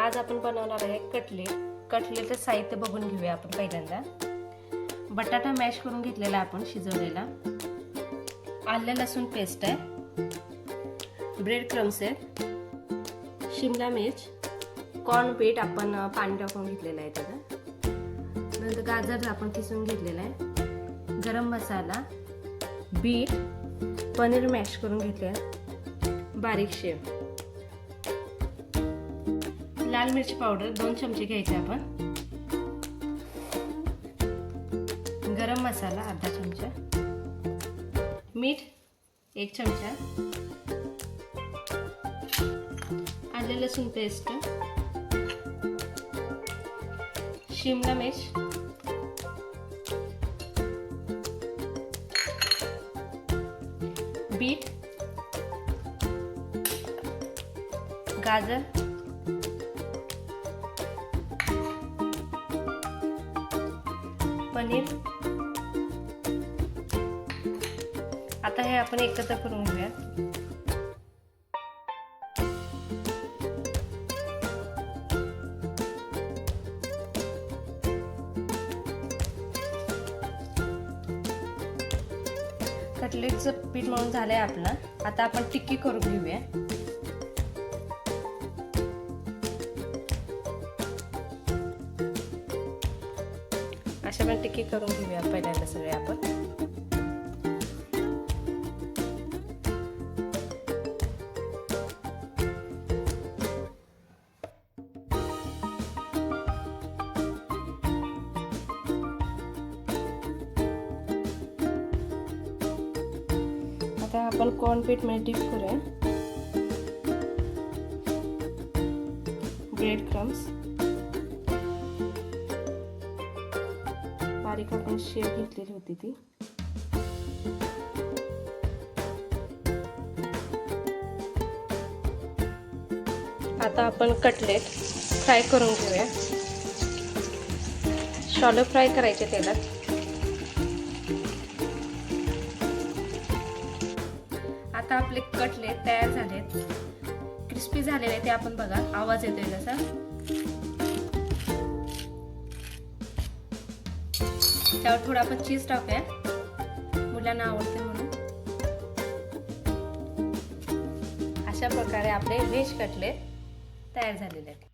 आज आपण बनवणार आहे कटलेट. कटलेटचं साहित्य बघून घेऊया आपण पहिल्यांदा. बटाटा मॅश करून घेतलेला आपण शिजवलेला, आलं लसूण पेस्ट आहे, ब्रेड क्रम्स आहे, शिमला मिर्च, कॉर्न पीठ आपण पाणी टाकून घेतलेलं आहे त्याचं, नंतर गाजर आपण किसून घेतलेला आहे, गरम मसाला, बीट, पनीर मॅश करून घेतले, बारीक शेव, लाल मिरची पावडर 2 चमचे घ्यायचे आपण, गरम मसाला अर्धा चमचा, मीठ 1 चमचा, आलं लसूण पेस्ट, शिमला मिर्च, बीट, गाजर, पनीर. आता हे आपण एकत्र करून घेऊया. कटलेटचं पीठ मळून झालंय आपलं. आता आपण टिक्की करून घेऊया. अशा पण टिक्की करून घेऊया पहिल्यांदा सगळे आपण. आता आपण कॉर्न पीठ मध्ये डिप करूया. ब्रेड क्रम्स, बारीक आपण शेव घेतलेली होती ती, आता आपण कटलेट फ्राय करून घेऊया. शॅलो फ्राय करायचे तेलात. आता आपले कटलेट तयार झालेत, क्रिस्पी झालेले ते आपण बघा, आवाज येतोय जसा. त्यावर थोडं आपण चीज टाकूया, मुलांना आवडते म्हणून. अशा प्रकारे आपले व्हेज कटलेट तयार झालेले आहेत.